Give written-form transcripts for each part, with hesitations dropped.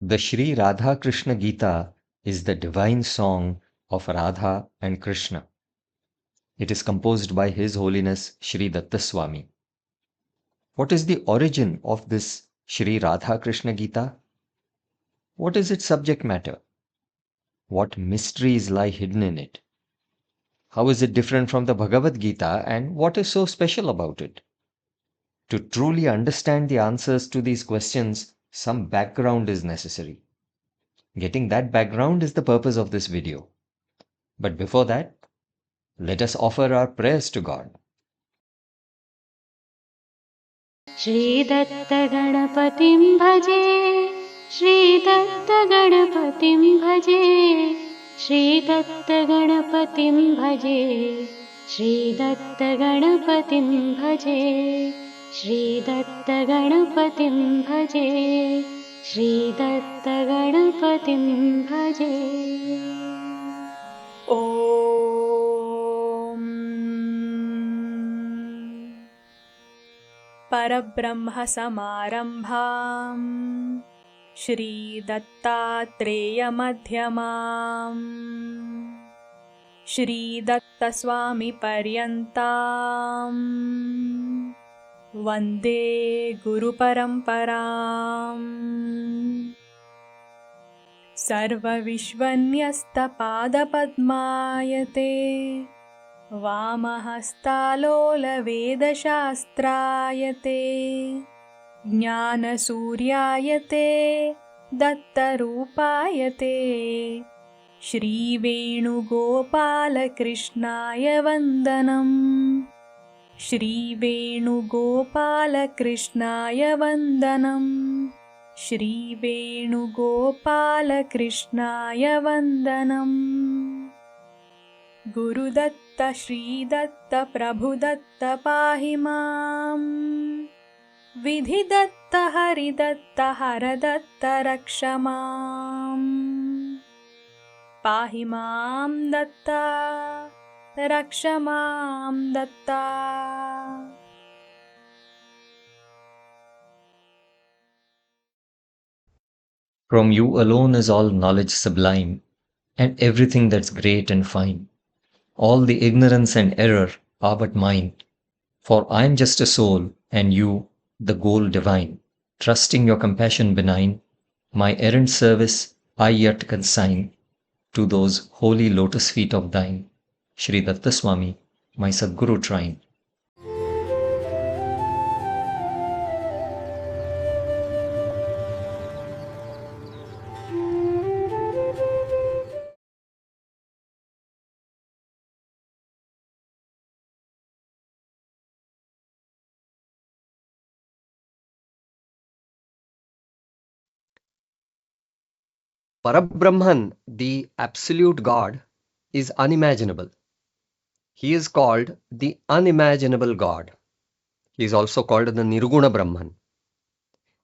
The Shri Radha Krishna Gita is the divine song of Radha and Krishna. It is composed by His Holiness Shri Datta Swami. What is the origin of this Shri Radha Krishna Gita? What is its subject matter? What mysteries lie hidden in it? How is it different from the Bhagavad Gita, and what is so special about it? To truly understand the answers to these questions, some background is necessary. Getting that background is the purpose of this video. But before that, let us offer our prayers to God. Shri Datta Ganapatim Bhaje, Shri Datta Ganapatim Bhaje, Shri Datta Ganapatim Bhaje, Shri Datta Ganapatim Bhaje, Shri Datta Ganapatim Bhaje, Shri Datta Ganapatim Bhaje. परब्रह्म समारंभां श्री दत्तात्रेय मध्यमां श्री दत्त स्वामी पर्यन्तां वन्दे गुरुपरम्परां सर्वविश्वन्यस्तपादपद्मायते वामहस्तालोलवेदशास्त्रायते ज्ञानसूर्यायते दत्तरूपायते श्रीवेणुगोपालकृष्णाय वन्दनम् श्रीवेणुगोपालकृष्णाय वन्दनम् श्रीवेणुगोपालकृष्णाय वन्दनम् गुरुदत्त श्रीदत्त प्रभुदत्त पाहि मां विधिदत्त हरिदत्त हरदत्त रक्ष मां पाहि मां दत्ता रक्ष मां Dutta. From you alone is all knowledge sublime, and everything that's great and fine. All the ignorance and error are but mine, for I am just a soul, and you, the goal divine. Trusting your compassion benign, my errant service I yet consign to those holy lotus feet of thine, Shri Datta Swami, my Sadguru trine. Parabrahman, the absolute God, is unimaginable. He is called the unimaginable God. He is also called the Nirguna Brahman.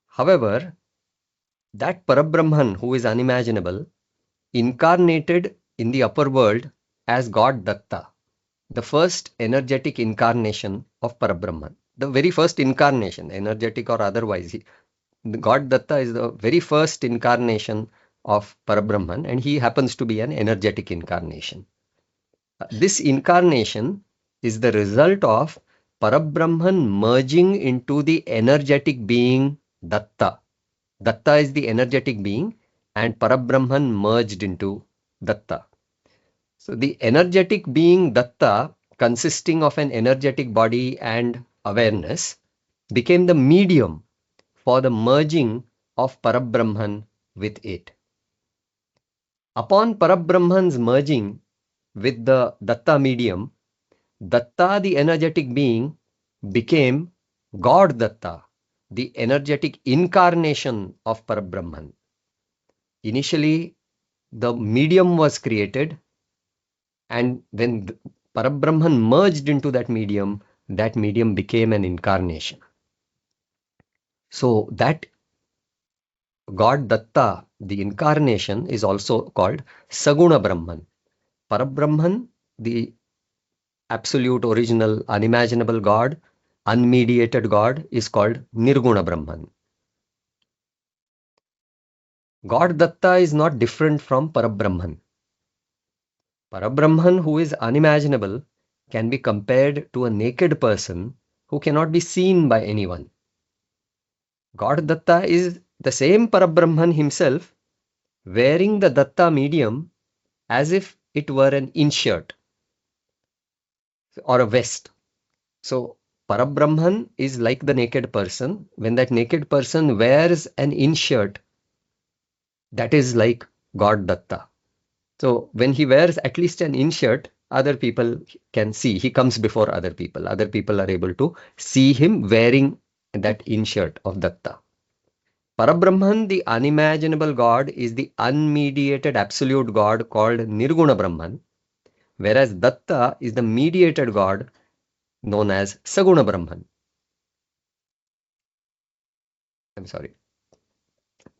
However, that Parabrahman who is unimaginable incarnated in the upper world as God Datta, the first energetic incarnation of Parabrahman. The very first incarnation, energetic or otherwise. God Datta is the very first incarnation of Parabrahman, and he happens to be an energetic incarnation. This incarnation is the result of Parabrahman merging into the energetic being Datta. Datta is the energetic being, and Parabrahman merged into Datta. So the energetic being Datta, consisting of an energetic body and awareness, became the medium for the merging of Parabrahman with it. Upon Parabrahman's merging with the Datta medium, Datta, the energetic being, became God Datta, the energetic incarnation of Parabrahman. Initially, the medium was created, and when Parabrahman merged into that medium became an incarnation. So that God Datta, the incarnation, is also called Saguna Brahman. Parabrahman, the absolute, original, unimaginable God, unmediated God, is called Nirguna Brahman. God Datta is not different from Parabrahman. Parabrahman, who is unimaginable, can be compared to a naked person who cannot be seen by anyone. God Datta is the same Parabrahman himself, wearing the Datta medium as if it were an inshirt or a vest. So Parabrahman is like the naked person. When that naked person wears an inshirt, that is like God Datta. So when he wears at least an inshirt, other people can see. He comes before other people. Other people are able to see him wearing that inshirt of Datta. Parabrahman, the unimaginable God, is the unmediated absolute God called Nirguna Brahman, whereas Datta is the mediated God known as Saguna Brahman. I'm sorry.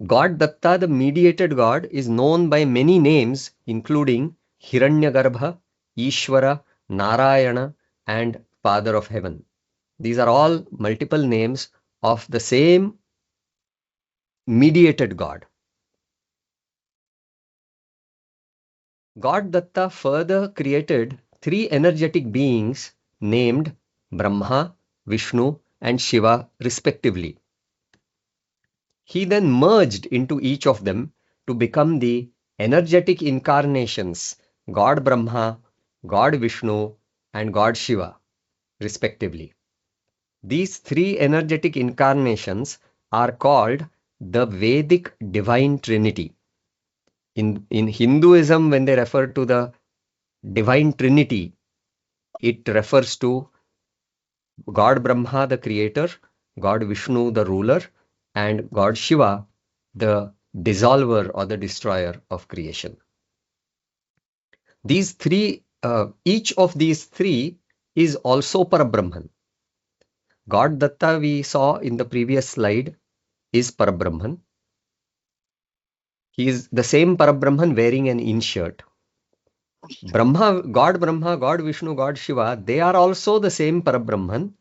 God Datta, the mediated God, is known by many names, including Hiranyagarbha, Ishvara, Narayana, and Father of Heaven. These are all multiple names of the same mediated God. God Datta further created three energetic beings named Brahma, Vishnu, and Shiva respectively. He then merged into each of them to become the energetic incarnations God Brahma, God Vishnu, and God Shiva respectively. These three energetic incarnations are called the Vedic Divine Trinity. In Hinduism, when they refer to the Divine Trinity, it refers to God Brahma, the creator, God Vishnu, the ruler, and God Shiva, the dissolver or the destroyer of creation. These three, each of these three is also Parabrahman. God Datta, we saw in the previous slide, is Parabrahman. He is the same Parabrahman wearing an inshirt. Brahma, God Vishnu, God Shiva, they are also the same Parabrahman,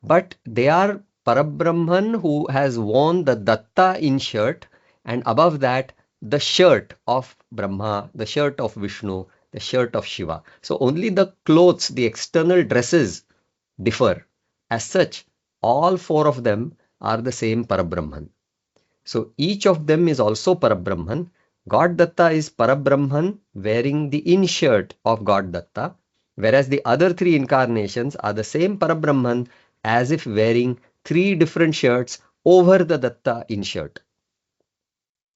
but they are Parabrahman who has worn the Datta inshirt, and above that, the shirt of Brahma, the shirt of Vishnu, the shirt of Shiva. So only the clothes, the external dresses differ. As such, all four of them are the same Parabrahman. So each of them is also Parabrahman. God Datta is Parabrahman wearing the inshirt of God Datta, whereas the other three incarnations are the same Parabrahman as if wearing three different shirts over the Datta inshirt.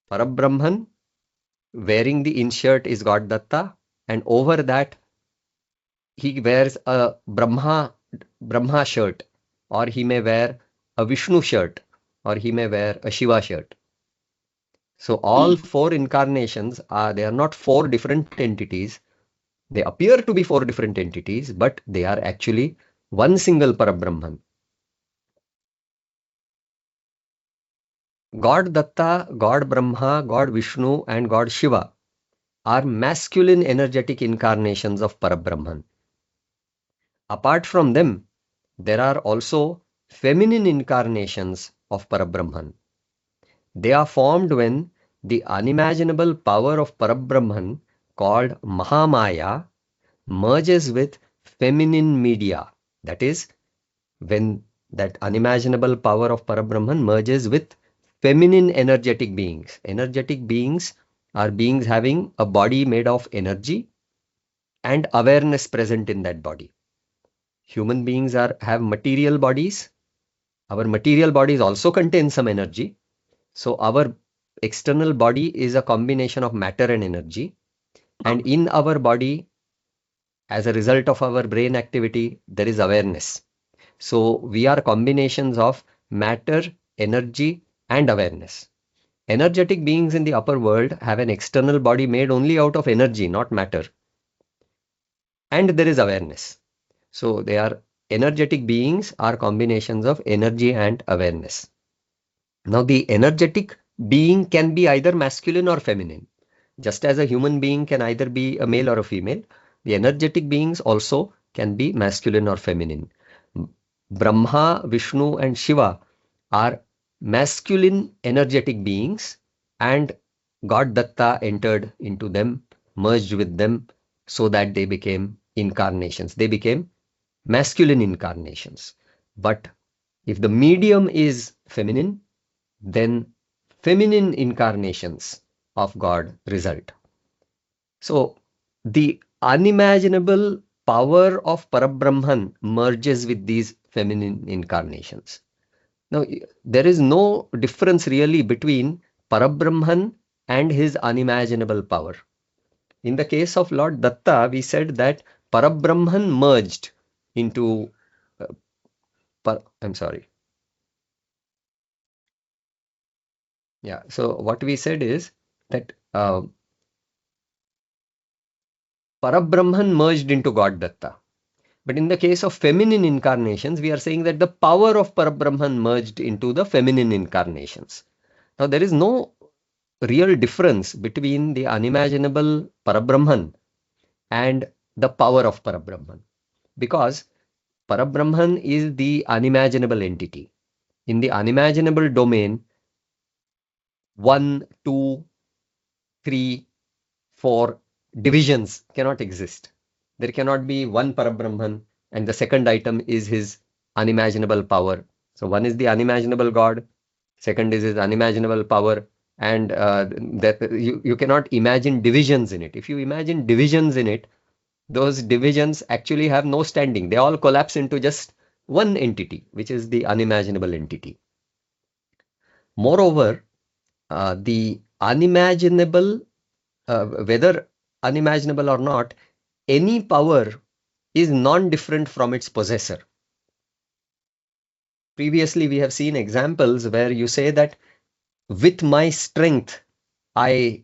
Parabrahman wearing the inshirt is God Datta, and over that he wears a Brahma shirt, or he may wear a Vishnu shirt, or he may wear a Shiva shirt. So all four incarnations they are not four different entities. They appear to be four different entities, but they are actually one single Parabrahman. God Datta, God Brahma, God Vishnu, and God Shiva are masculine energetic incarnations of Parabrahman. Apart from them, there are also feminine incarnations of Parabrahman. They are formed when the unimaginable power of Parabrahman, called Mahamaya, merges with feminine media. That is, when that unimaginable power of Parabrahman merges with feminine energetic beings. Energetic beings are beings having a body made of energy and awareness present in that body. Human beings have material bodies. Our material bodies also contain some energy. So our external body is a combination of matter and energy. And in our body, as a result of our brain activity, there is awareness. So we are combinations of matter, energy, and awareness. Energetic beings in the upper world have an external body made only out of energy, not matter. And there is awareness. So they are energetic beings are combinations of energy and awareness. Now the energetic being can be either masculine or feminine. Just as a human being can either be a male or a female, the energetic beings also can be masculine or feminine. Brahma, Vishnu, and Shiva are masculine energetic beings, and God Datta entered into them, merged with them, so that they became incarnations. They became masculine incarnations. But if the medium is feminine, then feminine incarnations of God result. So the unimaginable power of Parabrahman merges with these feminine incarnations. Now, there is no difference really between Parabrahman and his unimaginable power. In the case of Lord Datta, we said that Parabrahman merged into I'm sorry. Yeah, so what we said is that Parabrahman merged into God Datta. But in the case of feminine incarnations, we are saying that the power of Parabrahman merged into the feminine incarnations. Now, there is no real difference between the unimaginable Parabrahman and the power of Parabrahman, because Parabrahman is the unimaginable entity. In the unimaginable domain, 1, 2, 3, 4 divisions cannot exist. There cannot be one Parabrahman and the second item is his unimaginable power. So one is the unimaginable God, second is his unimaginable power, and that you cannot imagine divisions in it. If you imagine divisions in it, those divisions actually have no standing. They all collapse into just one entity, which is the unimaginable entity. Moreover, the unimaginable, whether unimaginable or not, any power is non-different from its possessor. Previously, we have seen examples where you say that with my strength, I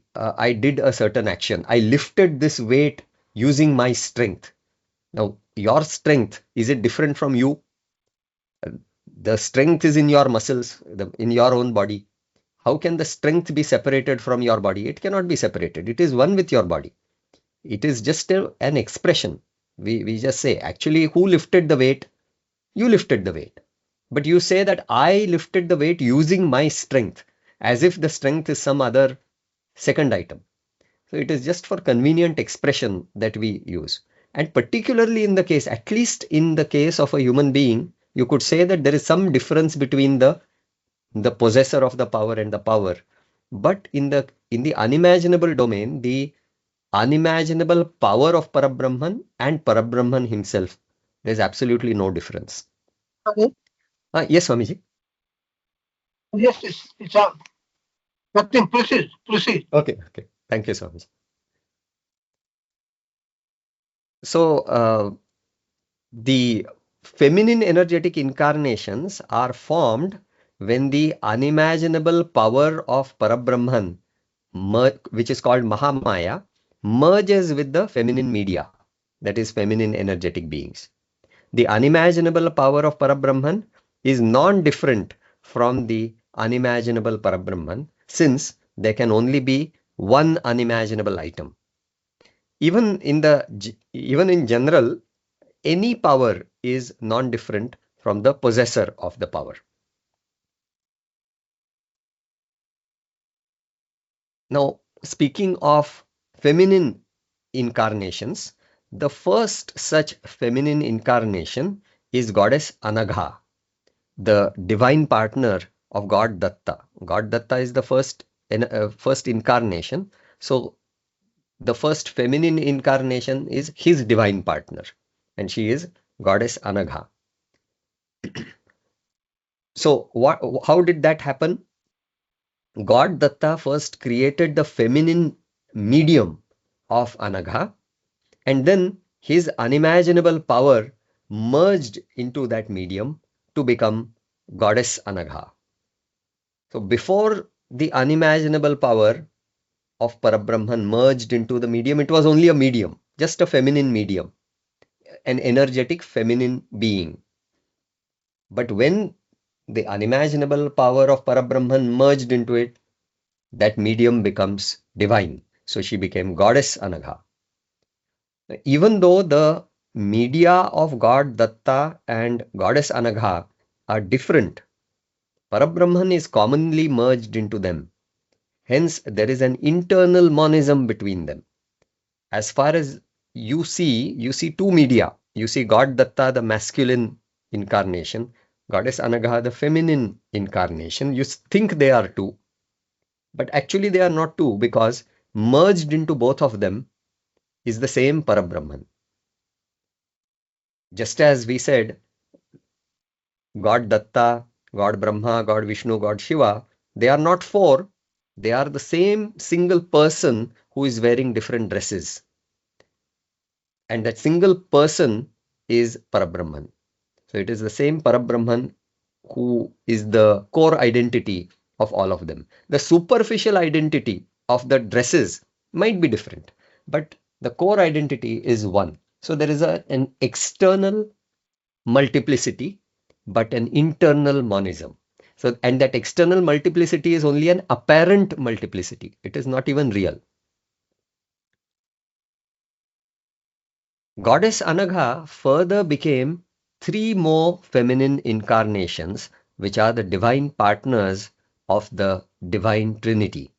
did a certain action. I lifted this weight using my strength. Now, your strength, is it different from you? The strength is in your muscles, in your own body. How can the strength be separated from your body? It cannot be separated. It is one with your body. It is just an expression. We just say, actually, who lifted the weight? You lifted the weight. But you say that I lifted the weight using my strength, as if the strength is some other second item. So it is just for convenient expression that we use. And particularly in the case, at least in the case of a human being, you could say that there is some difference between the possessor of the power and the power. But in the unimaginable domain, the unimaginable power of Parabrahman and Parabrahman himself, there is absolutely no difference. Okay. Yes, Swamiji. Yes, it's on. Nothing, proceed. Okay. Thank you, Swamiji. So, the feminine energetic incarnations are formed when the unimaginable power of Parabrahman, which is called Mahamaya, merges with the feminine media, that is feminine energetic beings. The unimaginable power of Parabrahman is non-different from the unimaginable Parabrahman, since there can only be one unimaginable item. Even in general, any power is non-different from the possessor of the power. Now, speaking of feminine incarnations, the first such feminine incarnation is Goddess Anagha, the divine partner of God Datta. God Datta is the first incarnation. So the first feminine incarnation is his divine partner, and she is Goddess Anagha. So how did that happen? God Datta first created the feminine medium of Anagha, and then his unimaginable power merged into that medium to become Goddess Anagha. So before the unimaginable power of Parabrahman merged into the medium, it was only a medium, just a feminine medium, an energetic feminine being. But when the unimaginable power of Parabrahman merged into it, that medium becomes divine. So she became Goddess Anagha. Even though the media of God Datta and Goddess Anagha are different, Parabrahman is commonly merged into them. Hence, there is an internal monism between them. As far as you see two media. You see God Datta, the masculine incarnation, Goddess Anagha, the feminine incarnation. You think they are two, but actually they are not two, because merged into both of them is the same Parabrahman. Just as we said, God Datta, God Brahma, God Vishnu, God Shiva, they are not four. They are the same single person who is wearing different dresses. And that single person is Parabrahman. So it is the same Parabrahman who is the core identity of all of them. The superficial identity of the dresses might be different, but the core identity is one. So there is an external multiplicity, but an internal monism. So, and that external multiplicity is only an apparent multiplicity. It is not even real. Goddess Anagha further became three more feminine incarnations, which are the divine partners of the divine trinity.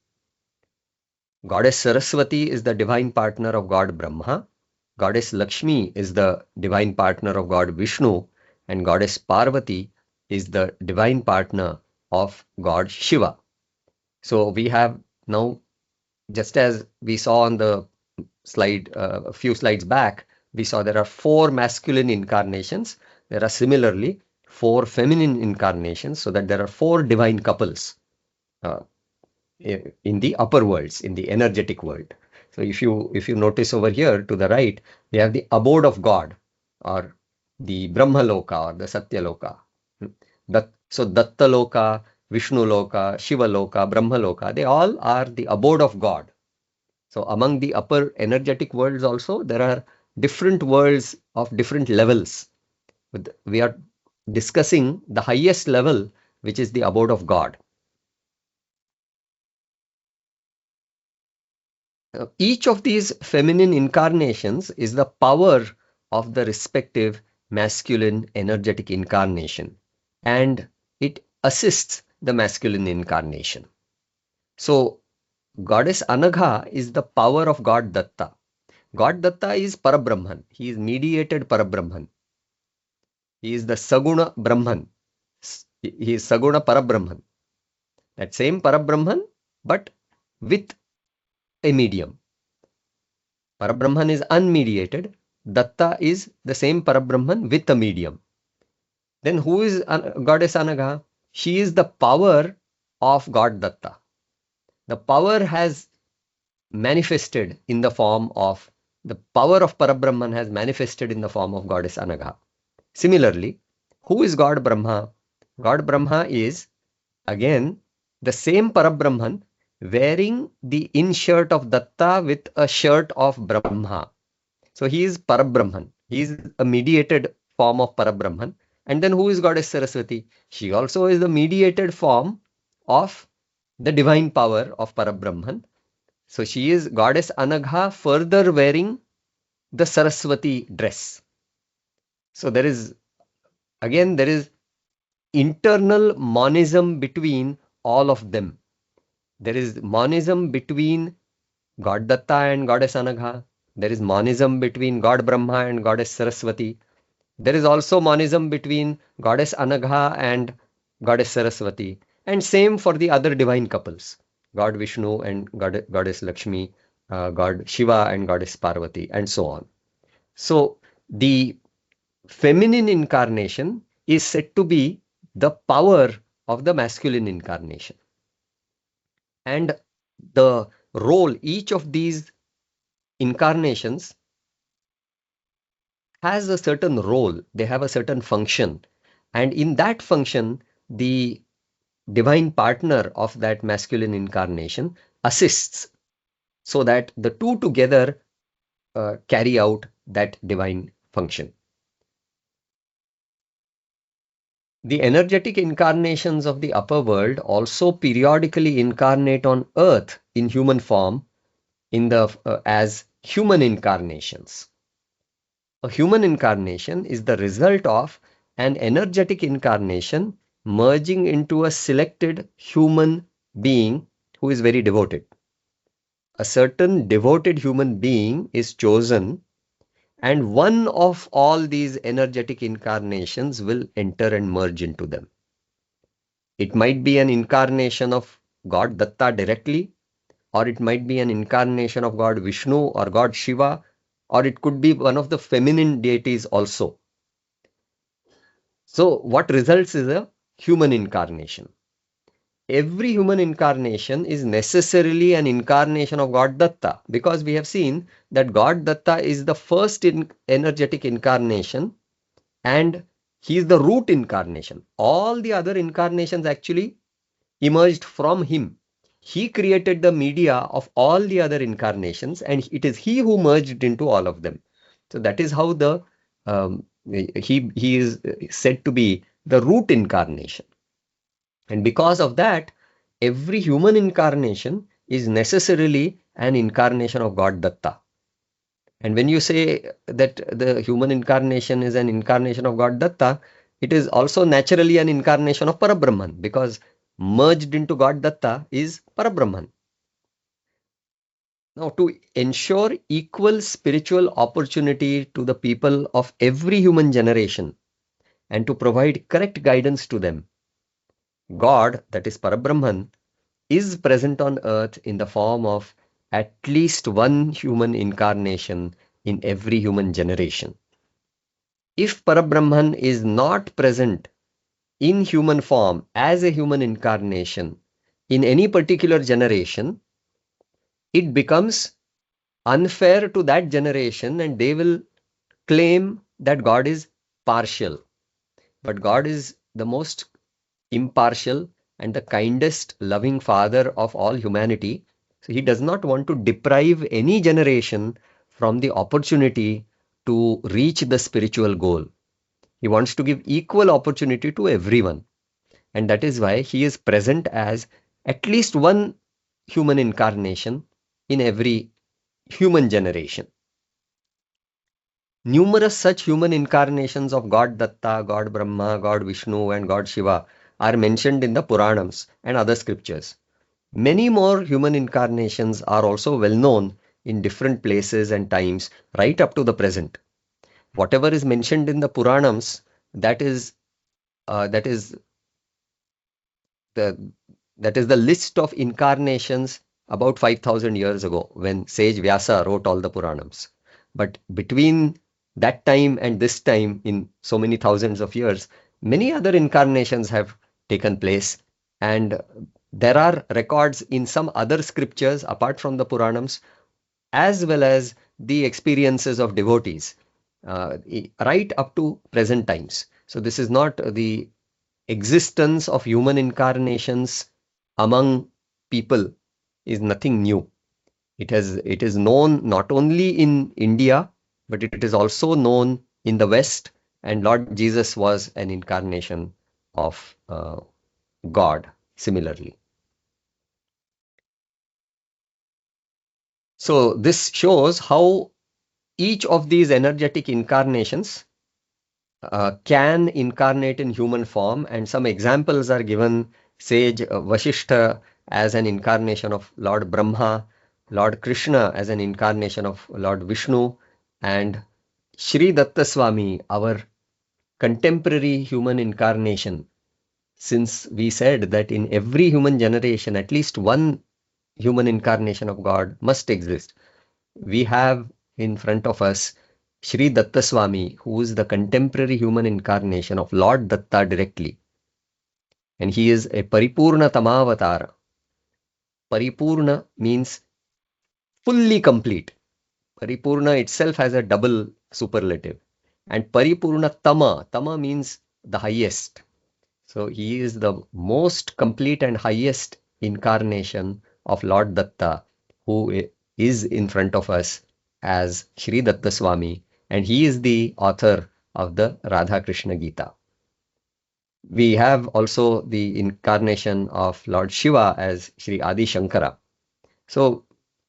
Goddess Saraswati is the divine partner of God Brahma. Goddess Lakshmi is the divine partner of God Vishnu, and Goddess Parvati is the divine partner of God Shiva. So we have now, just as we saw on the slide a few slides back, we saw there are four masculine incarnations. There are similarly four feminine incarnations, so that there are four divine couples in the upper worlds, in the energetic world. So if you notice over here to the right, we have the abode of God, or the Brahma Loka, or the Satya Loka. So Datta Loka, Vishnu Loka, Shiva Loka, Brahma Loka, they all are the abode of God. So among the upper energetic worlds also, there are different worlds of different levels. We are discussing the highest level, which is the abode of God. Each of these feminine incarnations is the power of the respective masculine energetic incarnation, and it assists the masculine incarnation. So Goddess Anagha is the power of God Datta. God Datta is Parabrahman. He is mediated Parabrahman. He is the Saguna Brahman. He is Saguna Parabrahman. That same Parabrahman, but with a medium. Parabrahman is unmediated. Datta is the same Parabrahman with a medium. Then who is Goddess Anagha? She is the power of God Datta. The power has manifested in the form of, the power of Parabrahman has manifested in the form of Goddess Anagha. Similarly, who is God Brahma? God Brahma is again the same Parabrahman wearing the inshirt of Datta with a shirt of Brahma. So he is Parabrahman. He is a mediated form of Parabrahman. And then who is Goddess Saraswati? She also is the mediated form of the divine power of Parabrahman. So she is Goddess Anagha further wearing the Saraswati dress. So there is internal monism between all of them. There is monism between God Datta and Goddess Anagha. There is monism between God Brahma and Goddess Saraswati. There is also monism between Goddess Anagha and Goddess Saraswati. And same for the other divine couples, God Vishnu and Goddess Lakshmi, God Shiva and Goddess Parvati, and so on. So the feminine incarnation is said to be the power of the masculine incarnation. And the role, each of these incarnations has a certain role, they have a certain function. And in that function, the divine partner of that masculine incarnation assists, so that the two together carry out that divine function. The energetic incarnations of the upper world also periodically incarnate on earth in human form as human incarnations. A human incarnation is the result of an energetic incarnation merging into a selected human being who is very devoted. A certain devoted human being is chosen, and one of all these energetic incarnations will enter and merge into them. It might be an incarnation of God Datta directly, or it might be an incarnation of God Vishnu or God Shiva, or it could be one of the feminine deities also. So what results is a human incarnation. Every human incarnation is necessarily an incarnation of God Datta, because we have seen that God Datta is the first energetic incarnation and he is the root incarnation. All the other incarnations actually emerged from him. He created the media of all the other incarnations, and it is he who merged into all of them. So that is how he is said to be the root incarnation. And because of that, every human incarnation is necessarily an incarnation of God Datta. And when you say that the human incarnation is an incarnation of God Datta, it is also naturally an incarnation of Parabrahman, because merged into God Datta is Parabrahman. Now, to ensure equal spiritual opportunity to the people of every human generation and to provide correct guidance to them, God, that is Parabrahman, is present on earth in the form of at least one human incarnation in every human generation. If Parabrahman is not present in human form as a human incarnation in any particular generation, it becomes unfair to that generation, and they will claim that God is partial. But God is the most impartial and the kindest loving father of all humanity. So he does not want to deprive any generation from the opportunity to reach the spiritual goal. He wants to give equal opportunity to everyone. And that is why he is present as at least one human incarnation in every human generation. Numerous such human incarnations of God Datta, God Brahma, God Vishnu, and God Shiva are mentioned in the Puranams and other scriptures. Many more human incarnations are also well known in different places and times right up to the present. Whatever is mentioned in the Puranams, that is the list of incarnations about 5,000 years ago, when sage Vyasa wrote all the Puranams. But between that time and this time, in so many thousands of years, many other incarnations have taken place, and there are records in some other scriptures apart from the Puranams, as well as the experiences of devotees right up to present times. So this is not the existence of human incarnations among people is nothing new. It is known not only in India, but it is also known in the West, and Lord Jesus was an incarnation of God similarly. So this shows how each of these energetic incarnations can incarnate in human form, and some examples are given. Sage Vasishtha as an incarnation of Lord Brahma, Lord Krishna as an incarnation of Lord Vishnu, and Shri Datta Swami, our contemporary human incarnation. Since we said that in every human generation, at least one human incarnation of God must exist, we have in front of us Shri Datta Swami, who is the contemporary human incarnation of Lord Datta directly. And he is a Paripurna Tamavatara. Paripurna means fully complete. Paripurna itself has a double superlative. And Paripurna Tama means the highest. So he is the most complete and highest incarnation of Lord Datta, who is in front of us as Shri Datta Swami, and he is the author of the Radha Krishna Gita. We have also the incarnation of Lord Shiva as Shri Adi Shankara. So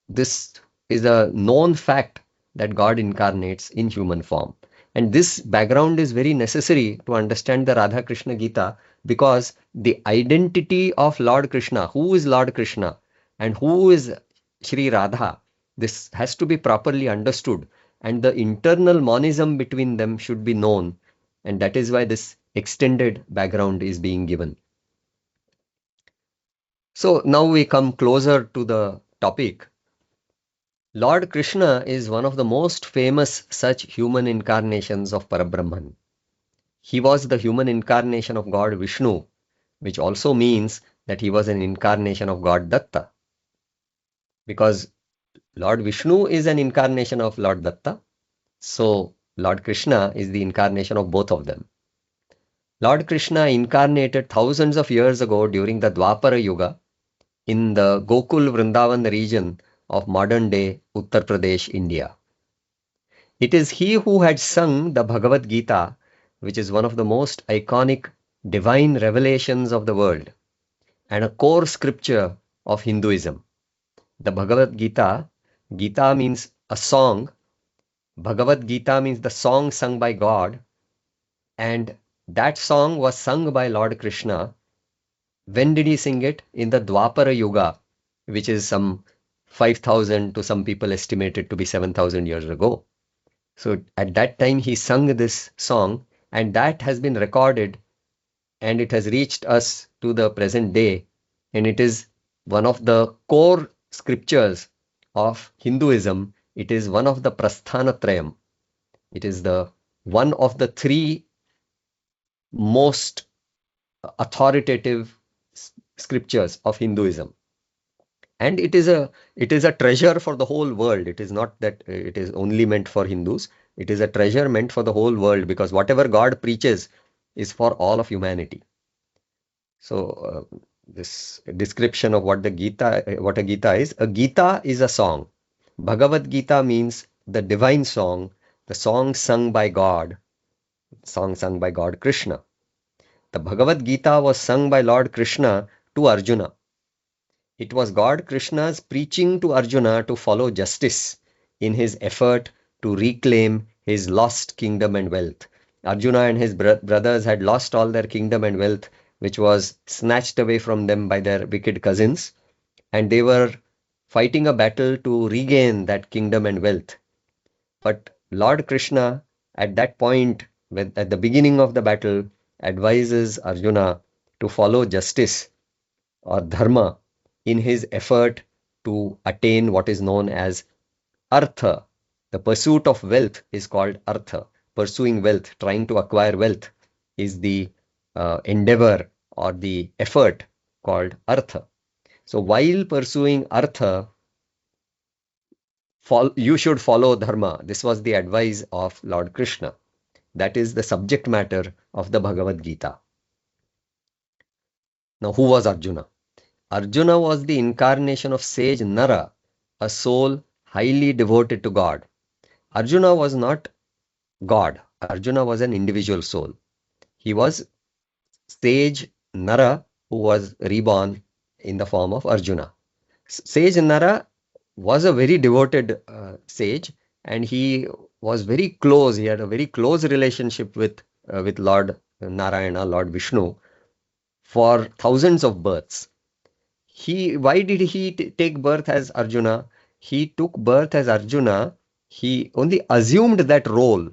this is a known fact that God incarnates in human form. And this background is very necessary to understand the Radha Krishna Gita, because the identity of Lord Krishna, who is Lord Krishna, And who is Shri Radha? This has to be properly understood, and the internal monism between them should be known, and that is why this extended background is being given. So now we come closer to the topic. Lord Krishna is one of the most famous such human incarnations of Parabrahman. He was the human incarnation of God Vishnu, which also means that he was an incarnation of God Datta. Because Lord Vishnu is an incarnation of Lord Datta, so Lord Krishna is the incarnation of both of them. Lord Krishna incarnated thousands of years ago during the Dwapara Yuga in the Gokul Vrindavan region of modern-day Uttar Pradesh, India. It is he who had sung the Bhagavad Gita, which is one of the most iconic divine revelations of the world and a core scripture of Hinduism. The Bhagavad Gita, Gita means a song, Bhagavad Gita means the song sung by God, and that song was sung by Lord Krishna. When did he sing it? In the Dwapara Yuga, which is some 5,000 to some people estimated to be 7,000 years ago. So at that time he sung this song, and that has been recorded and it has reached us to the present day, and it is one of the core scriptures of Hinduism. It is one of the Prasthanatrayam. It is the one of the three most authoritative scriptures of Hinduism. And it is a treasure for the whole world. It is not that it is only meant for Hindus. It is a treasure meant for the whole world, because whatever God preaches is for all of humanity. So this description of what a Gita is. A Gita is a song. Bhagavad Gita means the divine song, the song sung by God, Krishna. The Bhagavad Gita was sung by Lord Krishna to Arjuna. It was God Krishna's preaching to Arjuna to follow justice in his effort to reclaim his lost kingdom and wealth. Arjuna and his brothers had lost all their kingdom and wealth, which was snatched away from them by their wicked cousins, and they were fighting a battle to regain that kingdom and wealth. But Lord Krishna, at that point, at the beginning of the battle, advises Arjuna to follow justice or dharma in his effort to attain what is known as artha. The pursuit of wealth is called artha. Pursuing wealth, trying to acquire wealth, is the endeavor or the effort called artha. So while pursuing artha, you should follow dharma. This was the advice of Lord Krishna. That is the subject matter of the Bhagavad Gita. Now, who was Arjuna? Arjuna was the incarnation of sage Nara, a soul highly devoted to God. Arjuna was not God. Arjuna was an individual soul. He was sage Nara who was reborn in the form of Arjuna. Sage Nara was a very devoted sage, and he was very close. He had a very close relationship with Lord Narayana, Lord Vishnu, for thousands of births. Why did he take birth as Arjuna? He took birth as Arjuna. He only assumed that role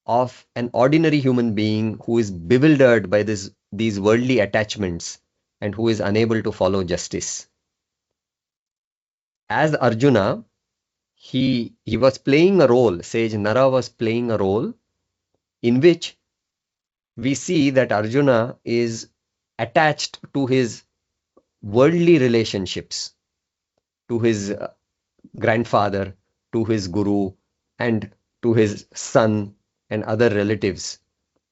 of an ordinary human being who is bewildered by these worldly attachments and who is unable to follow justice. As Arjuna, he was playing a role, sage Nara was playing a role in which we see that Arjuna is attached to his worldly relationships, to his grandfather, to his guru, and to his son and other relatives.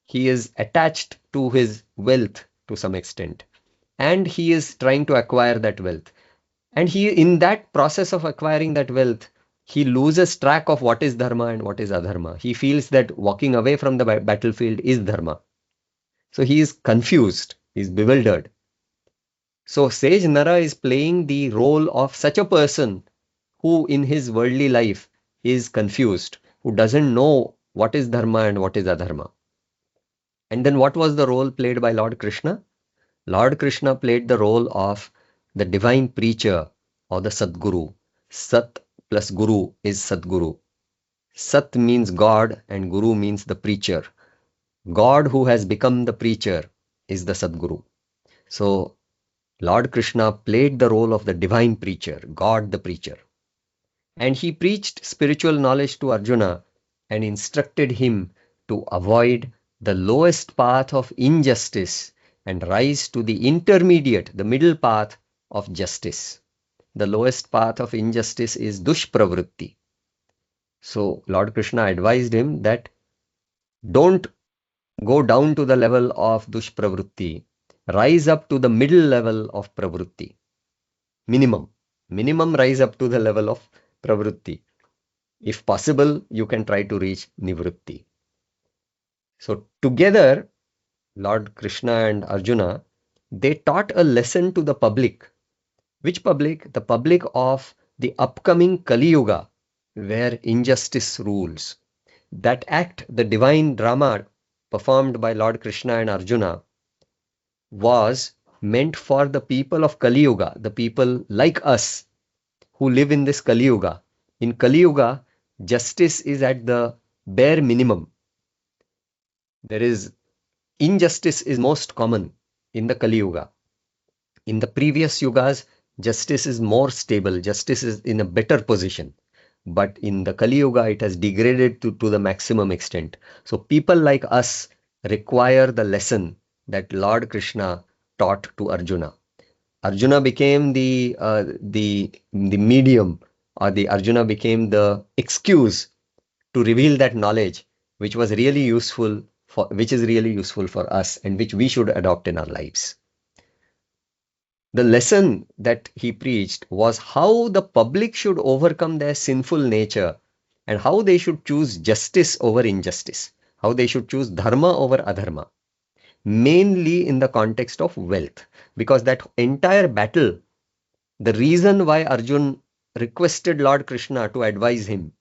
He is attached to his wealth to some extent, and he is trying to acquire that wealth. And in that process of acquiring that wealth, he loses track of what is dharma and what is adharma. He feels that walking away from the battlefield is dharma. So he is confused, he is bewildered. So sage Nara is playing the role of such a person who in his worldly life is confused, who doesn't know what is dharma and what is adharma. And then what was the role played by Lord Krishna? Lord Krishna played the role of the divine preacher or the Sadguru. Sat plus Guru is Sadguru. Sat means God and Guru means the preacher. God who has become the preacher is the Sadguru. So Lord Krishna played the role of the divine preacher, God the preacher. And he preached spiritual knowledge to Arjuna and instructed him to avoid the lowest path of injustice and rise to the intermediate, the middle path of justice. The lowest path of injustice is dushpravritti. So Lord Krishna advised him that don't go down to the level of dushpravritti, rise up to the middle level of pravritti. Minimum rise up to the level of pravritti. If possible, you can try to reach nivritti. So together, Lord Krishna and Arjuna, they taught a lesson to the public. Which public? The public of the upcoming Kali Yuga, where injustice rules. That act, the divine drama performed by Lord Krishna and Arjuna, was meant for the people of Kali Yuga, the people like us who live in this Kali Yuga. In Kali Yuga, justice is at the bare minimum. Injustice is most common in the Kali Yuga. In the previous yugas, justice is more stable, justice is in a better position. But in the Kali Yuga, it has degraded to the maximum extent. So people like us require the lesson that Lord Krishna taught to Arjuna. Arjuna became the medium, or the Arjuna became the excuse to reveal that knowledge, which is really useful for us and which we should adopt in our lives. The lesson that he preached was how the public should overcome their sinful nature and how they should choose justice over injustice, how they should choose dharma over adharma, mainly in the context of wealth. Because that entire battle, the reason why Arjun requested Lord Krishna to advise him,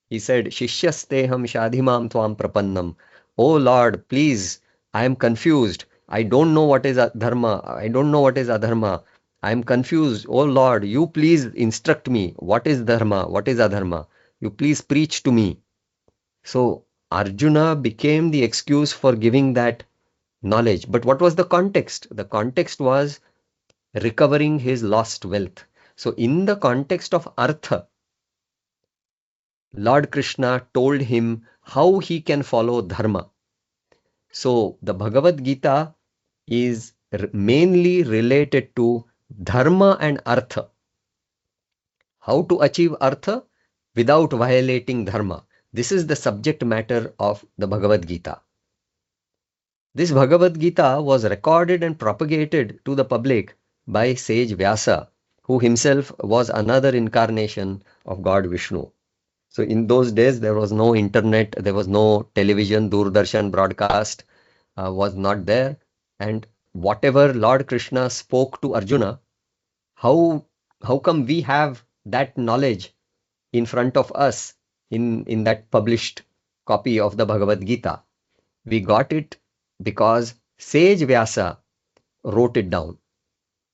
he said, Shishyasteham shadhimam tvam prapannam. Oh Lord, please, I am confused. I don't know what is dharma. I don't know what is adharma. I am confused. Oh Lord, you please instruct me. What is dharma? What is adharma? You please preach to me. So Arjuna became the excuse for giving that knowledge. But what was the context? The context was recovering his lost wealth. So in the context of artha, Lord Krishna told him how he can follow dharma. So the Bhagavad Gita is mainly related to dharma and artha. How to achieve artha without violating dharma. This is the subject matter of the Bhagavad Gita. This Bhagavad Gita was recorded and propagated to the public by sage Vyasa, who himself was another incarnation of God Vishnu. So in those days, there was no internet, there was no television, Doordarshan broadcast was not there. And whatever Lord Krishna spoke to Arjuna, how come we have that knowledge in front of us in that published copy of the Bhagavad Gita? We got it because sage Vyasa wrote it down.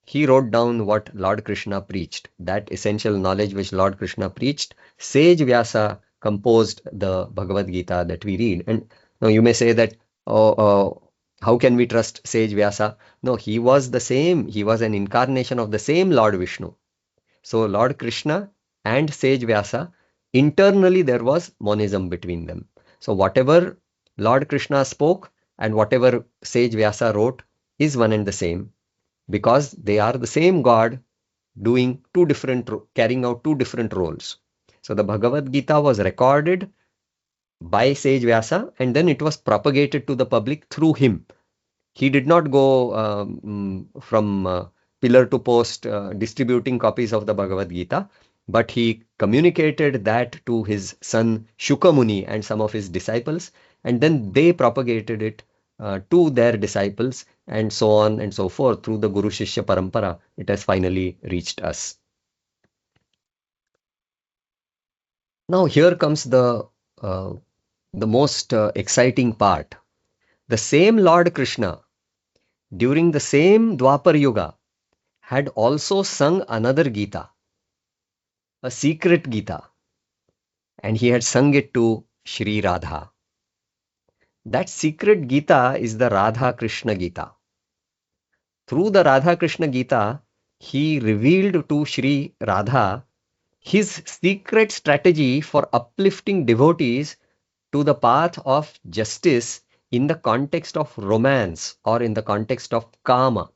He wrote down what Lord Krishna preached, that essential knowledge which Lord Krishna preached. Sage Vyasa composed the Bhagavad Gita that we read. And now you may say that, how can we trust sage Vyasa? No, he was the same. He was an incarnation of the same Lord Vishnu. So Lord Krishna and sage Vyasa, internally there was monism between them. So whatever Lord Krishna spoke and whatever sage Vyasa wrote is one and the same, because they are the same God carrying out two different roles. So the Bhagavad Gita was recorded by sage Vyasa and then it was propagated to the public through him. He did not go from pillar to post distributing copies of the Bhagavad Gita, but he communicated that to his son Shuka Muni and some of his disciples, and then they propagated it to their disciples, and so on and so forth. Through the Guru Shishya Parampara, it has finally reached us. Now here comes the most exciting part. The same Lord Krishna, during the same Dwapar Yuga, had also sung another Gita, a secret Gita, and he had sung it to Shri Radha. That secret Gita is the Radha Krishna Gita. Through the Radha Krishna Gita, he revealed to Shri Radha his secret strategy for uplifting devotees to the path of justice in the context of romance or in the context of kama.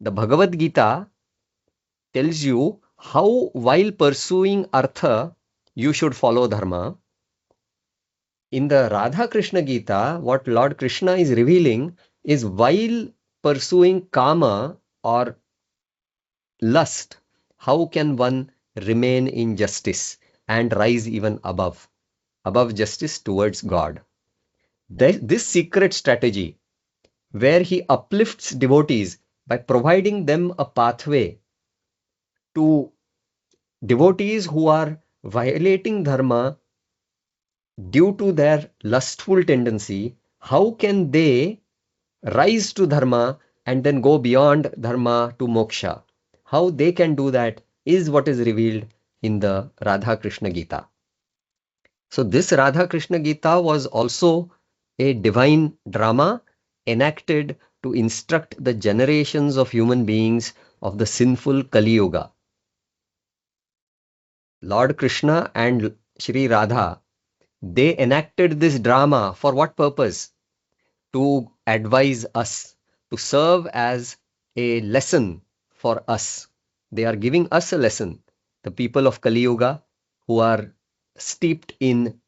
The Bhagavad Gita tells you how, while pursuing artha, you should follow dharma. In the Radha Krishna Gita, what Lord Krishna is revealing is, while pursuing kama or lust, how can one remain in justice and rise even above justice towards God. This secret strategy, where he uplifts devotees by providing them a pathway to devotees who are violating dharma due to their lustful tendency, how can they rise to dharma and then go beyond dharma to moksha? How they can do that is what is revealed in the Radha Krishna Gita. So this Radha Krishna Gita was also a divine drama enacted to instruct the generations of human beings of the sinful Kali Yuga. Lord Krishna and Shri Radha, they enacted this drama for what purpose? To advise us, to serve as a lesson for us. They are giving us a lesson, the people of Kali Yuga who are steeped in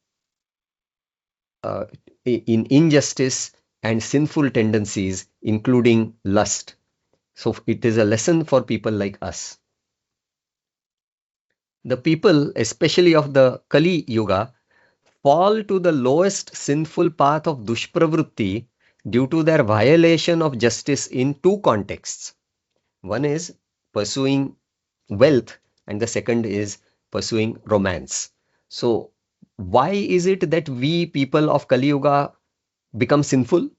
injustice and sinful tendencies, including lust. So it is a lesson for people like us. The people, especially of the Kali Yuga, fall to the lowest sinful path of dushpravrutti due to their violation of justice in two contexts. One is pursuing wealth and the second is pursuing romance. So why is it that we people of Kali Yuga become sinful?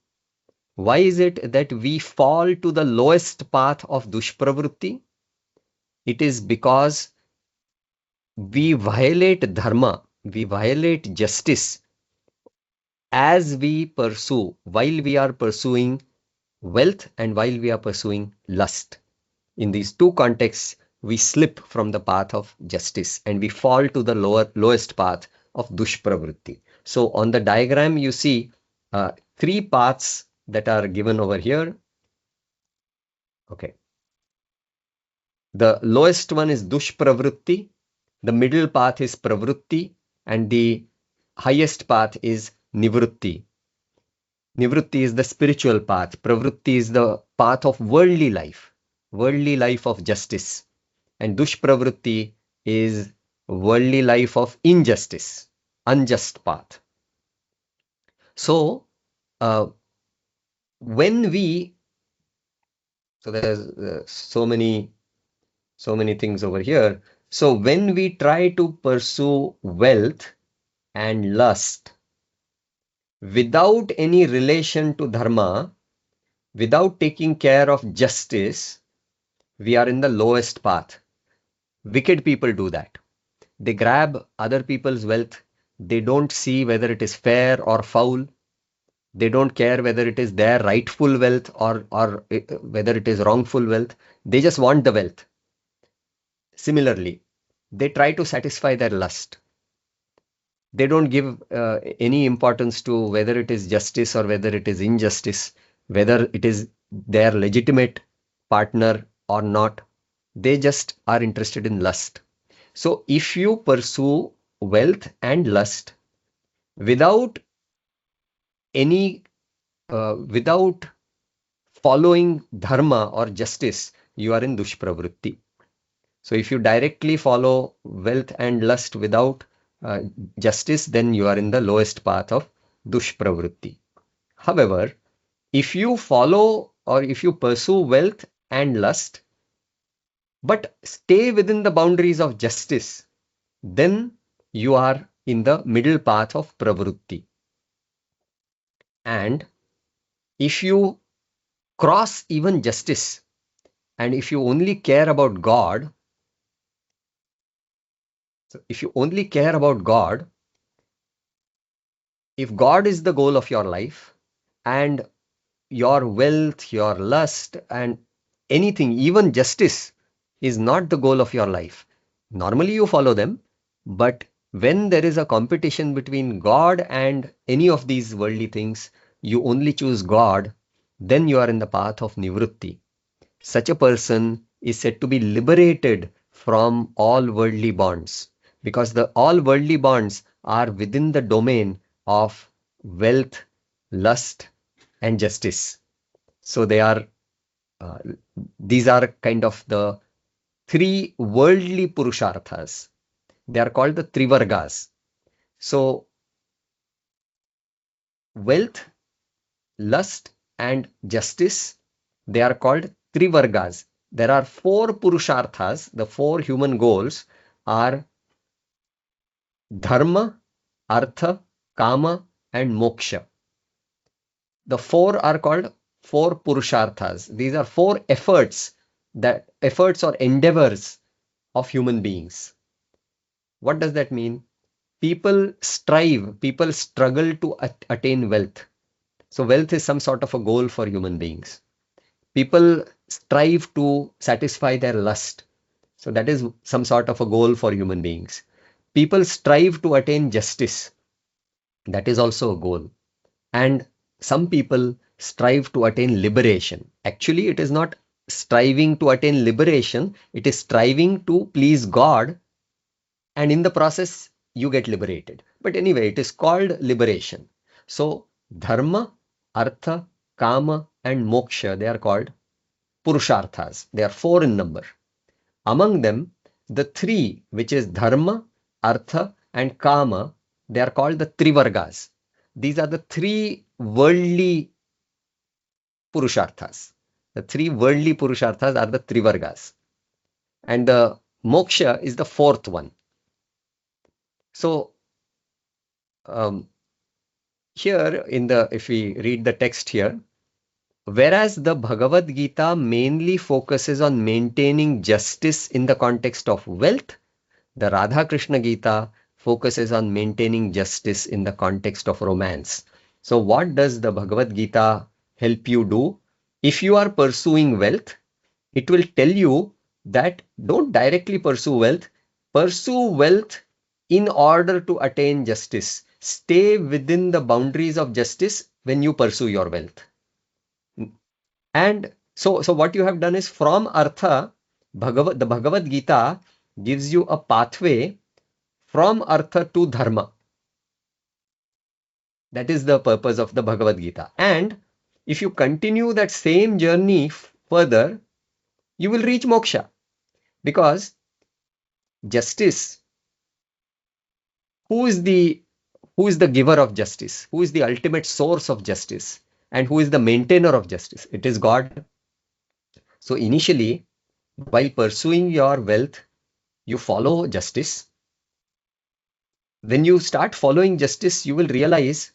Why is it that we fall to the lowest path of dushpravrutti? It is because we violate dharma, we violate justice as we pursue, while we are pursuing wealth and while we are pursuing lust. In these two contexts, we slip from the path of justice and we fall to the lowest path of dushpravrutti. So on the diagram, you see three paths that are given over here. Okay. The lowest one is dushpravrutti, the middle path is pravrutti, and the highest path is nivrutti. Nivrutti is the spiritual path. Pravrutti is the path of worldly life of justice. And dushpravrutti is worldly life of injustice, unjust path. So, when we, so there's so many things over here. So when we try to pursue wealth and lust without any relation to dharma, without taking care of justice, we are in the lowest path. Wicked people do that. They grab other people's wealth. They don't see whether it is fair or foul. They don't care whether it is their rightful wealth or whether it is wrongful wealth. They just want the wealth. Similarly, they try to satisfy their lust. They don't give any importance to whether it is justice or whether it is injustice, whether it is their legitimate partner or not. They just are interested in lust. So if you pursue wealth and lust without following dharma or justice, you are in dushpravrutti. So if you directly follow wealth and lust without justice, then you are in the lowest path of dushpravrutti. However, if you follow or if you pursue wealth and lust, but stay within the boundaries of justice, then you are in the middle path of pravrutti. And if you cross even justice And if you only care about God, if God is the goal of your life, and your wealth, your lust, and anything, even justice, is not the goal of your life, normally you follow them. But when there is a competition between God and any of these worldly things, you only choose God, then you are in the path of nivritti. Such a person is said to be liberated from all worldly bonds, because all worldly bonds are within the domain of wealth, lust, and justice. So these are kind of the three worldly purusharthas. They are called the trivargas. So wealth, lust, and justice, they are called trivargas. There are four purusharthas. The four human goals are dharma, artha, kama, and moksha. The four are called four purusharthas. These are four efforts or endeavors of human beings. What does that mean? People struggle to attain wealth. So wealth is some sort of a goal for human beings. People strive to satisfy their lust. So that is some sort of a goal for human beings. People strive to attain justice. That is also a goal. And some people strive to attain liberation. Actually, it is not striving to attain liberation. It is striving to please God. And in the process, you get liberated. But anyway, it is called liberation. So dharma, artha, kama, and moksha, they are called purusharthas. They are four in number. Among them, the three, which is dharma, artha, and kama, they are called the trivargas. These are the three worldly purusharthas. The three worldly purusharthas are the trivargas. And the moksha is the fourth one. So here if we read the text here, whereas the Bhagavad Gita mainly focuses on maintaining justice in the context of wealth, the Radha Krishna Gita focuses on maintaining justice in the context of romance. So what does the Bhagavad Gita help you do? If you are pursuing wealth, it will tell you that don't directly pursue wealth. Pursue wealth in order to attain justice. Stay within the boundaries of justice when you pursue your wealth. And so what you have done is, from Artha, the Bhagavad Gita gives you a pathway from Artha to Dharma. That is the purpose of the Bhagavad Gita. And if you continue that same journey further, you will reach moksha. Because justice, who is the giver of justice? Who is the ultimate source of justice? And who is the maintainer of justice? It is God. So initially, while pursuing your wealth, you follow justice. When you start following justice, you will realize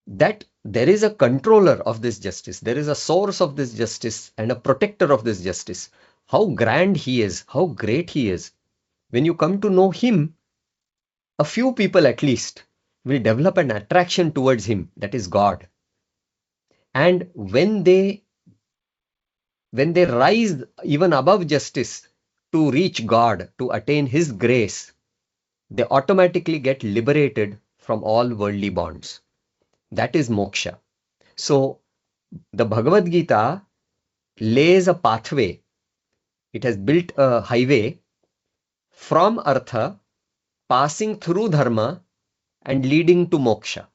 that there is a controller of this justice. There is a source of this justice and a protector of this justice. How grand he is, how great he is. When you come to know him, a few people at least will develop an attraction towards him, that is God. And when they rise even above justice to reach God, to attain his grace, they automatically get liberated from all worldly bonds. That is moksha. So the Bhagavad Gita lays a pathway. It has built a highway from Artha, passing through Dharma, and leading to moksha.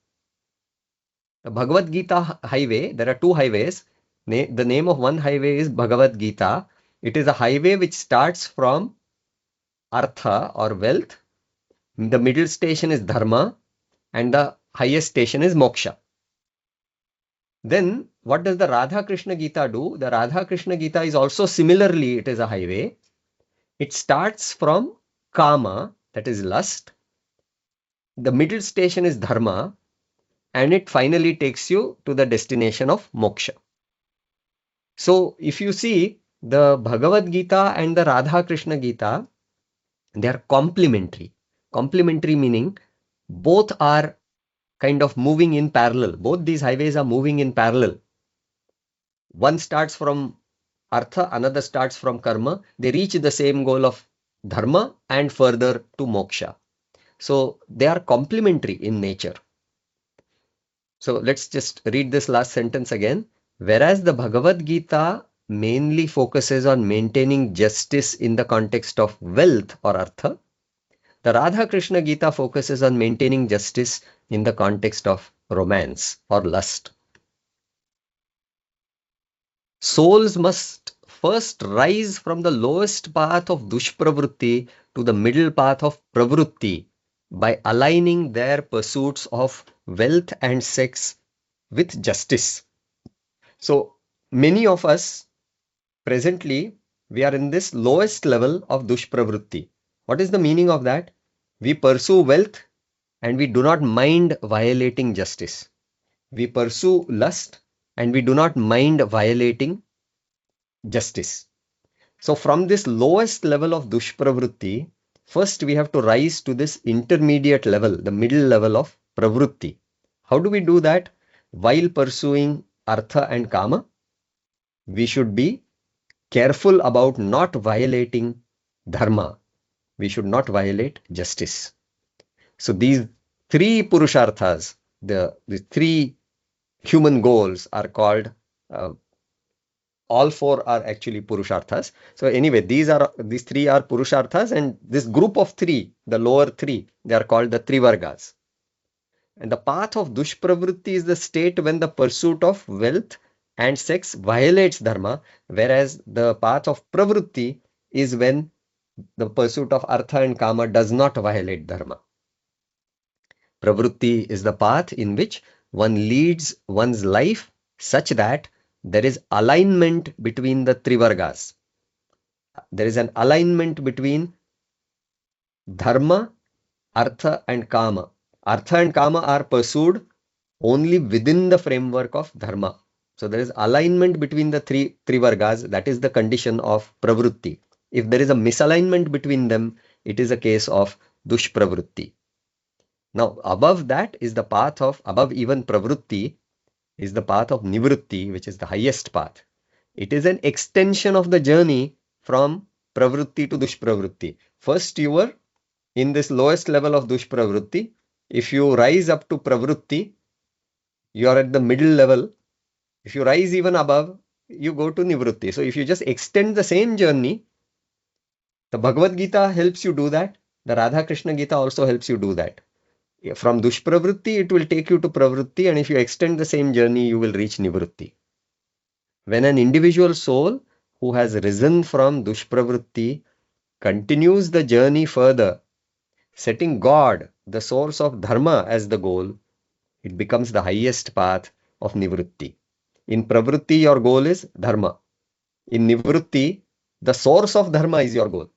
The Bhagavad Gita highway, there are two highways. The name of one highway is Bhagavad Gita. It is a highway which starts from Artha or wealth. The middle station is Dharma, and the highest station is moksha. Then what does the Radha Krishna Gita do? The Radha Krishna Gita is also similarly, it is a highway. It starts from Kama, that is lust. The middle station is Dharma, and it finally takes you to the destination of moksha. So if you see, the Bhagavad Gita and the Radha Krishna Gita, they are complementary. Complementary meaning both are kind of moving in parallel. Both these highways are moving in parallel. One starts from artha, another starts from karma. They reach the same goal of dharma and further to moksha. So they are complementary in nature. So let's just read this last sentence again. Whereas the Bhagavad Gita mainly focuses on maintaining justice in the context of wealth or artha, the Radha Krishna Gita focuses on maintaining justice in the context of romance or lust. Souls must first rise from the lowest path of dushpravrutti to the middle path of pravrutti by aligning their pursuits of wealth and sex with justice. So many of us presently, we are in this lowest level of dushpravrutti. What is the meaning of that? We pursue wealth and we do not mind violating justice. We pursue lust and we do not mind violating justice. So from this lowest level of dushpravrutti, first we have to rise to this intermediate level, the middle level of pravrutti. How do we do that? While pursuing artha and kama, we should be careful about not violating dharma. We should not violate justice. So these three purusharthas, the three human goals are called, all four are actually purusharthas. So anyway, these three are purusharthas, and this group of three, the lower three, they are called the trivargas. And the path of dushpravrutti is the state when the pursuit of wealth and sex violates dharma, whereas the path of pravrutti is when the pursuit of artha and kama does not violate dharma. Pravrutti is the path in which one leads one's life such that there is alignment between the trivargas. There is an alignment between dharma, artha and kama. Artha and kama are pursued only within the framework of dharma. So there is alignment between the three trivargas. That is the condition of pravrutti. If there is a misalignment between them, it is a case of dushpravrutti. Now, above that is the path of, above even pravrutti, is the path of nivrutti, which is the highest path. It is an extension of the journey from pravrutti to dushpravrutti. First, you were in this lowest level of dushpravrutti. If you rise up to pravrutti, you are at the middle level. If you rise even above, you go to nivrutti. So if you just extend the same journey, the Bhagavad Gita helps you do that. The Radha Krishna Gita also helps you do that. From dushpravrutti, it will take you to pravrutti, and if you extend the same journey, you will reach nivrutti. When an individual soul who has risen from dushpravrutti continues the journey further, setting God, the source of dharma, as the goal, it becomes the highest path of nivrutti. In pravrutti, your goal is dharma. In nivrutti, the source of dharma is your goal.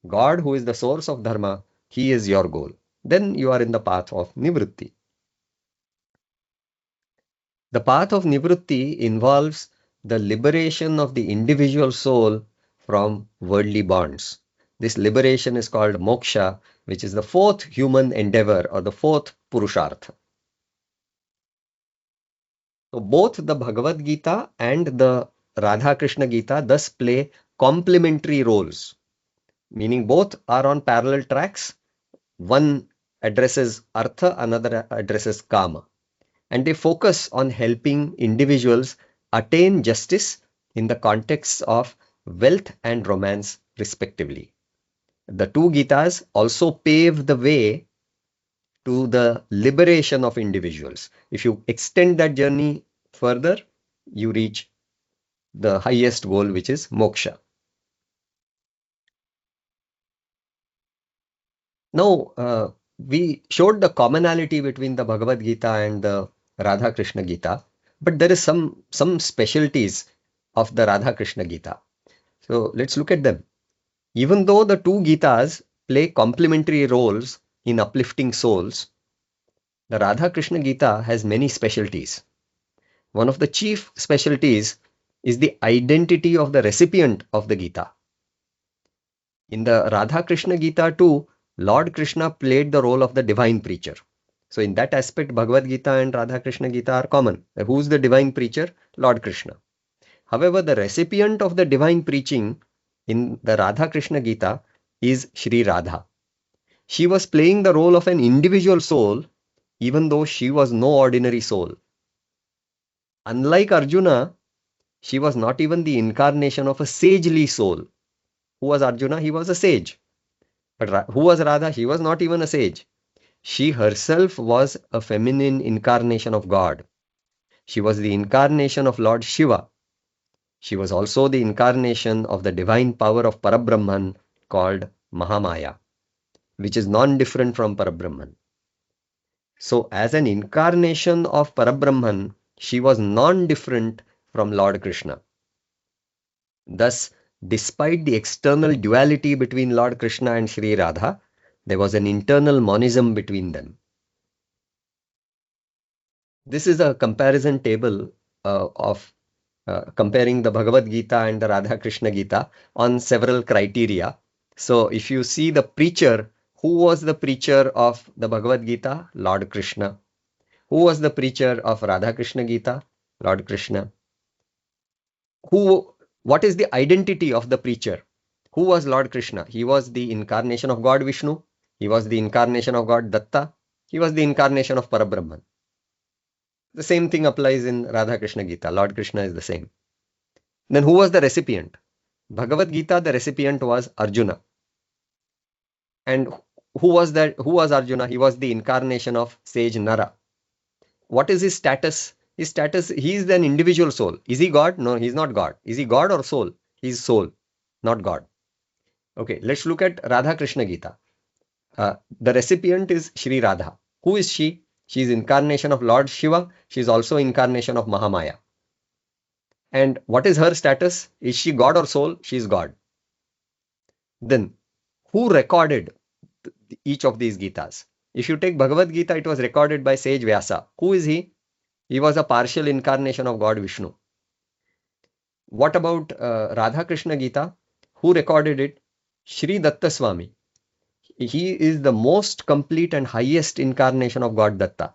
God, who is the source of dharma, he is your goal. Then you are in the path of nivrutti. The path of nivrutti involves the liberation of the individual soul from worldly bonds. This liberation is called moksha, which is the fourth human endeavor or the fourth purushartha. So both the Bhagavad Gita and the Radha Krishna Gita thus play complementary roles, meaning both are on parallel tracks. One addresses artha, another addresses kama, and they focus on helping individuals attain justice in the context of wealth and romance, respectively. The two Gītās also pave the way to the liberation of individuals. If you extend that journey further, you reach the highest goal, which is moksha. Now, we showed the commonality between the Bhagavad Gita and the Radha Krishna Gita, but there is some specialties of the Radha Krishna Gita. So let's look at them. Even though the two Gītās play complementary roles in uplifting souls, the Radha Krishna Gita has many specialties. One of the chief specialties is the identity of the recipient of the Gita. In the Radha Krishna Gita too, Lord Krishna played the role of the divine preacher. So in that aspect, Bhagavad Gita and Radha Krishna Gita are common. Who's the divine preacher? Lord Krishna. However, the recipient of the divine preaching in the Radha Krishna Gita is Shri Radha. She was playing the role of an individual soul, even though she was no ordinary soul. Unlike Arjuna, she was not even the incarnation of a sagely soul. Who was Arjuna? He was a sage. But who was Radha? She was not even a sage. She herself was a feminine incarnation of God. She was the incarnation of Lord Shiva. She was also the incarnation of the divine power of Parabrahman called Mahamaya, which is non-different from Parabrahman. So as an incarnation of Parabrahman, she was non-different from Lord Krishna. Thus, despite the external duality between Lord Krishna and Shri Radha, there was an internal monism between them. This is a comparison table of comparing the Bhagavad Gita and the Radha Krishna Gita on several criteria. So if you see the preacher, who was the preacher of the Bhagavad Gita? Lord Krishna. Who was the preacher of Radha Krishna Gita? Lord Krishna. What is the identity of the preacher? Who was Lord Krishna? He was the incarnation of God Vishnu. He was the incarnation of God Datta. He was the incarnation of Parabrahman. The same thing applies in Radha Krishna Gita. Lord Krishna is the same. Then who was the recipient? Bhagavad Gita, the recipient was Arjuna. And who was that? Who was Arjuna? He was the incarnation of sage Nara. What is his status? His status, he is an individual soul. Is he God? No, he is not God. Is he God or soul? He is soul, not God. Okay, let's look at Radha Krishna Gita. The recipient is Shri Radha. Who is she? She is incarnation of Lord Shiva. She is also incarnation of Mahamaya. And what is her status? Is she God or soul? She is God. Then, who recorded each of these Gitas? If you take Bhagavad Gita, it was recorded by sage Vyasa. Who is he? He was a partial incarnation of God Vishnu. What about Radha Krishna Gita? Who recorded it? Shri Datta Swami. He is the most complete and highest incarnation of God Datta.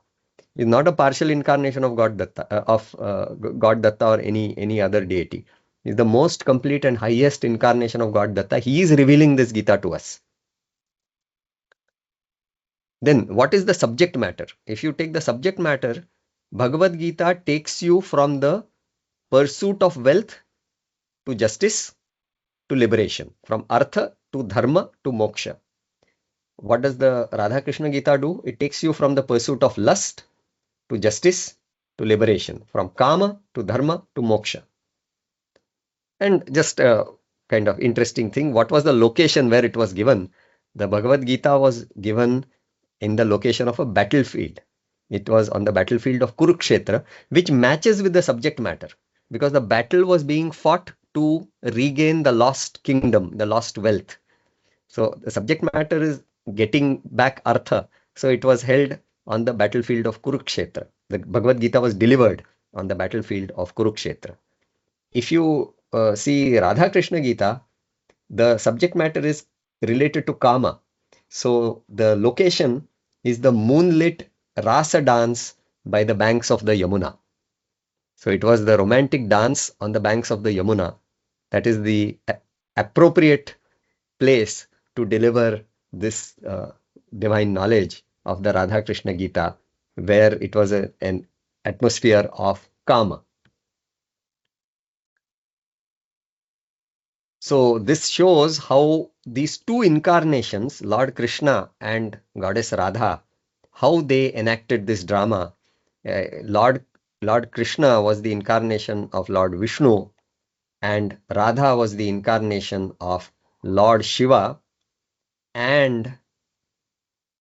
He is not a partial incarnation of God Datta, God Datta or any other deity. He is the most complete and highest incarnation of God Datta. He is revealing this Gita to us. Then, what is the subject matter? If you take the subject matter, Bhagavad Gita takes you from the pursuit of wealth to justice to liberation, from artha to dharma to moksha. What does the Radha Krishna Gita do? It takes you from the pursuit of lust to justice to liberation, from kama to dharma to moksha. And just a kind of interesting thing, what was the location where it was given? The Bhagavad Gita was given in the location of a battlefield. It was on the battlefield of Kurukshetra, which matches with the subject matter, because the battle was being fought to regain the lost kingdom, the lost wealth. So the subject matter is getting back artha. So it was held on the battlefield of Kurukshetra. The Bhagavad Gita was delivered on the battlefield of Kurukshetra. If you see Radha Krishna Gita, the subject matter is related to Kama. So the location is the moonlit Rasa dance by the banks of the Yamuna. So it was the romantic dance on the banks of the Yamuna. That is the appropriate place to deliver this divine knowledge of the Radha Krishna Gita, where it was an atmosphere of Kama. So this shows how these two incarnations, Lord Krishna and Goddess Radha, how they enacted this drama. Lord Krishna was the incarnation of Lord Vishnu, and Radha was the incarnation of Lord Shiva and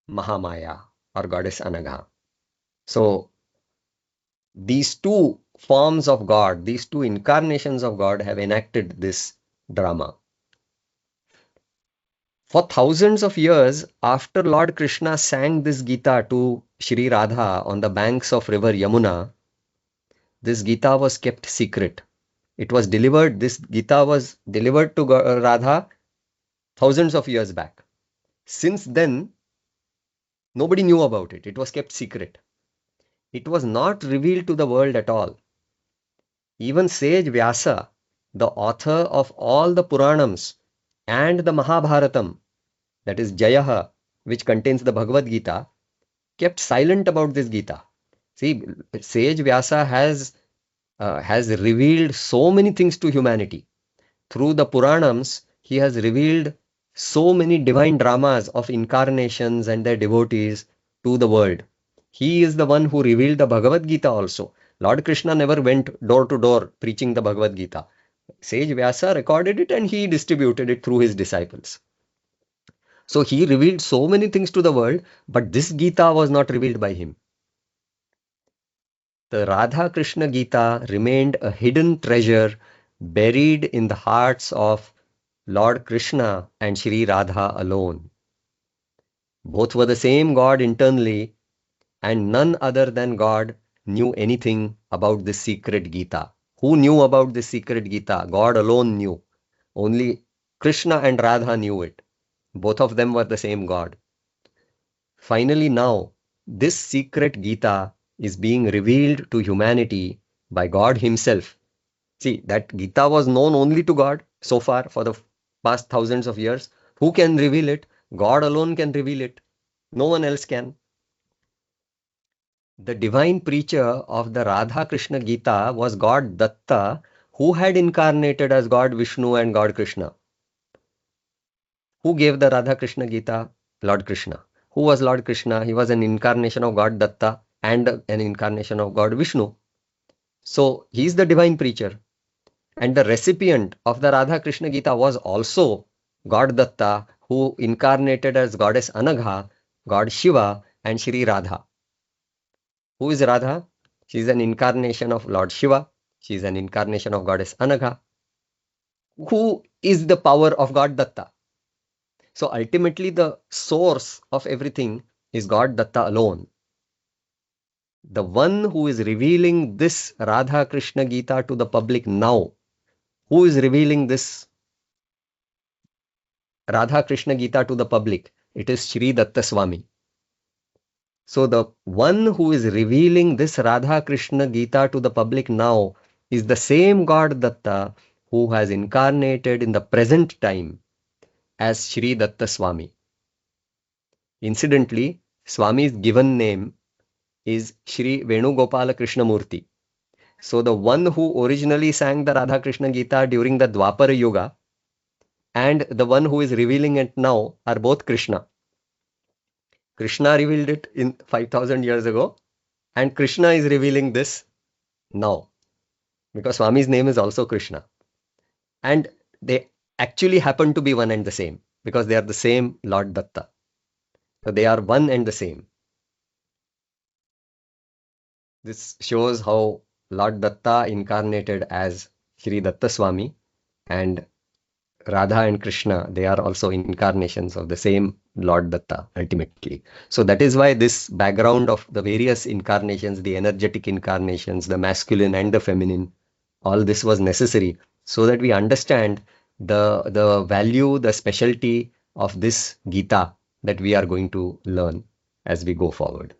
Mahamaya, or Goddess Anagha. So these two forms of God, these two incarnations of God have enacted this drama. For thousands of years after Lord Krishna sang this Gita to Shri Radha on the banks of River Yamuna, this Gita was kept secret. It was delivered, this Gita was delivered to Radha thousands of years back. Since then, nobody knew about it. It was kept secret. It was not revealed to the world at all. Even sage Vyasa, the author of all the Puranams and the Mahabharatam, that is Jayaha, which contains the Bhagavad Gita, kept silent about this Gita. See, sage Vyasa has revealed so many things to humanity. Through the Puranams, he has revealed so many divine dramas of incarnations and their devotees to the world. He is the one who revealed the Bhagavad Gita also. Lord Krishna never went door to door preaching the Bhagavad Gita. Sage Vyasa recorded it and he distributed it through his disciples. So he revealed so many things to the world, but this Gita was not revealed by him. The Radha Krishna Gita remained a hidden treasure buried in the hearts of Lord Krishna and Shri Radha alone. Both were the same God internally, and none other than God knew anything about this secret Gita. Who knew about this secret Gita? God alone knew. Only Krishna and Radha knew it. Both of them were the same God. Finally now, this secret Gita is being revealed to humanity by God himself. See, that Gita was known only to God so far for the past thousands of years. Who can reveal it? God alone can reveal it. No one else can. The divine preacher of the Radha Krishna Gita was God Datta, who had incarnated as God Vishnu and God Krishna. Who gave the Radha Krishna Gita? Lord Krishna. Who was Lord Krishna? He was an incarnation of God Datta and an incarnation of God Vishnu. So he is the divine preacher. And the recipient of the Radha Krishna Gita was also God Datta, who incarnated as Goddess Anagha, God Shiva, and Shri Radha. Who is Radha? She is an incarnation of Lord Shiva. She is an incarnation of Goddess Anagha. Who is the power of God Datta? So ultimately the source of everything is God Datta alone. The one who is revealing this Radha Krishna Gita to the public now, who is revealing this Radha Krishna Gita to the public? It is Shri Datta Swami. So the one who is revealing this Radha Krishna Gita to the public now is the same God Datta who has incarnated in the present time as Shri Datta Swami. Incidentally, Swami's given name is Shri Venugopala Krishnamurti. So the one who originally sang the Radha Krishna Gita during the Dwapara Yuga and the one who is revealing it now are both Krishna. Krishna revealed it in 5000 years ago and Krishna is revealing this now because Swami's name is also Krishna. And they actually happen to be one and the same because they are the same Lord Datta. So they are one and the same. This shows how Lord Datta incarnated as Shri Datta Swami and Radha and Krishna, they are also incarnations of the same Lord Datta ultimately. So that is why this background of the various incarnations, the energetic incarnations, the masculine and the feminine, all this was necessary so that we understand the value, the specialty of this Gita that we are going to learn as we go forward.